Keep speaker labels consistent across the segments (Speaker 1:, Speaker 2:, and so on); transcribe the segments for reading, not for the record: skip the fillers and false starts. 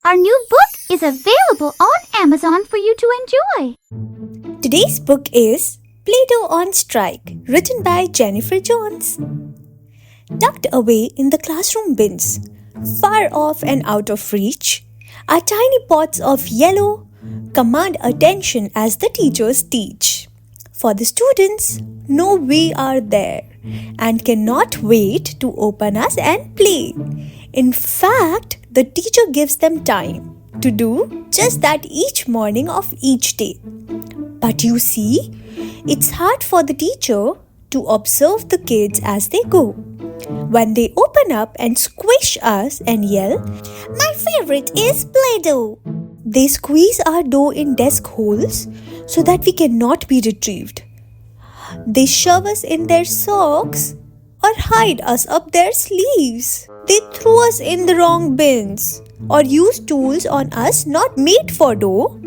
Speaker 1: Our new book is available on Amazon for you to enjoy.
Speaker 2: Today's book is Play-Doh on Strike, written by Jennifer Jones. Tucked away in the classroom bins, far off and out of reach, are tiny pots of yellow command attention as the teachers teach. For the students, know we are there and cannot wait to open us and play. In fact, the teacher gives them time to do just that each morning of each day. But you see, it's hard for the teacher to observe the kids as they go. When they open up and squish us and yell, "My favorite is Play-Doh!" They squeeze our dough in desk holes so that we cannot be retrieved. They shove us in their socks or hide us up their sleeves. They throw us in the wrong bins or use tools on us not made for dough.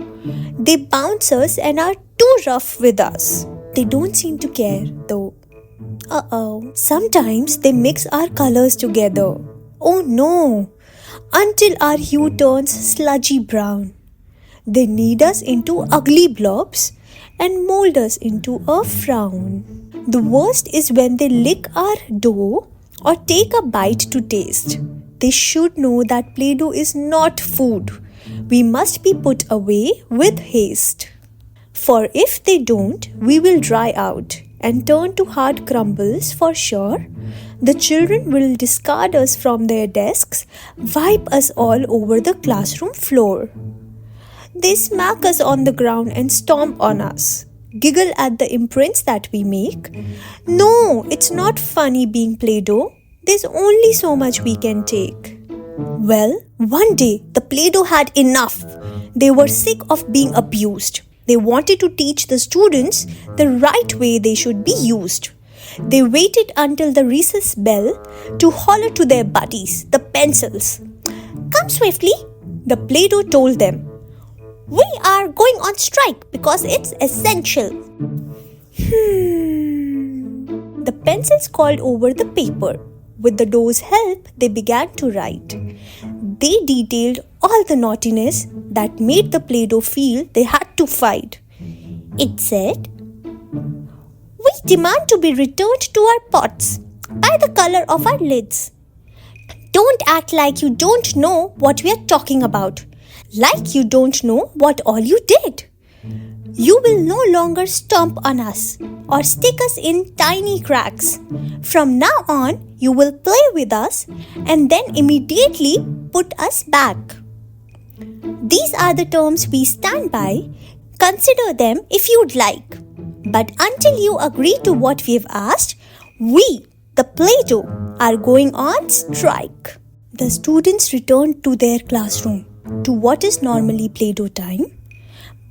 Speaker 2: They bounce us and are too rough with us. They don't seem to care though. Sometimes they mix our colors together. Oh no! Until our hue turns sludgy brown. They knead us into ugly blobs and mold us into a frown. The worst is when they lick our dough or take a bite to taste. They should know that Play-Doh is not food. We must be put away with haste. For if they don't, we will dry out and turn to hard crumbles for sure. The children will discard us from their desks, wipe us all over the classroom floor. They smack us on the ground and stomp on us, giggle at the imprints that we make. No, it's not funny being Play-Doh. There's only so much we can take. Well, one day the Play-Doh had enough. They were sick of being abused. They wanted to teach the students the right way they should be used. They waited until the recess bell to holler to their buddies, the pencils. "Come swiftly," the Play-Doh told them. "We are going on strike because it's essential." The pencils called over the paper. With the dough's help, they began to write. They detailed all the naughtiness that made the Play-Doh feel they had to fight. It said, "We demand to be returned to our pots by the color of our lids. Don't act like you don't know what we are talking about, like you don't know what all you did. You will no longer stomp on us or stick us in tiny cracks. From now on, you will play with us and then immediately put us back. These are the terms we stand by. Consider them if you'd like. But until you agree to what we've asked, we, the Play-Doh, are going on strike." The students returned to their classroom, to what is normally Play-Doh time.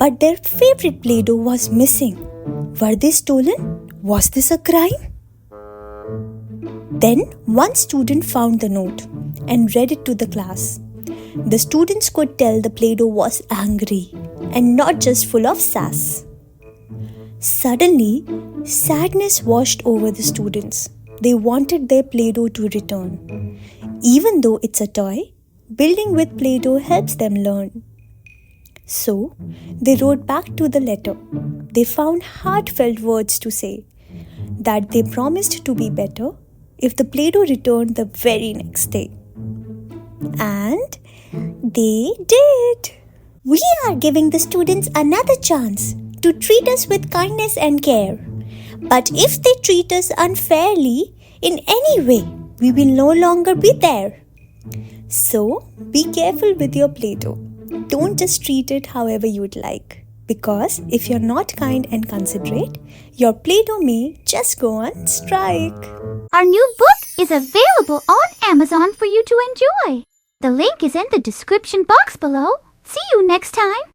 Speaker 2: But their favorite Play-Doh was missing. Were they stolen? Was this a crime? Then one student found the note and read it to the class. The students could tell the Play-Doh was angry and not just full of sass. Suddenly, sadness washed over the students. They wanted their Play-Doh to return. Even though it's a toy, building with Play-Doh helps them learn. So, they wrote back to the letter. They found heartfelt words to say, that they promised to be better if the Play-Doh returned the very next day. And they did. We are giving the students another chance to treat us with kindness and care. But if they treat us unfairly in any way, we will no longer be there. So, be careful with your Play-Doh. Don't just treat it however you'd like. Because if you're not kind and considerate, your Play-Doh may just go on strike.
Speaker 1: Our new book is available on Amazon for you to enjoy. The link is in the description box below. See you next time.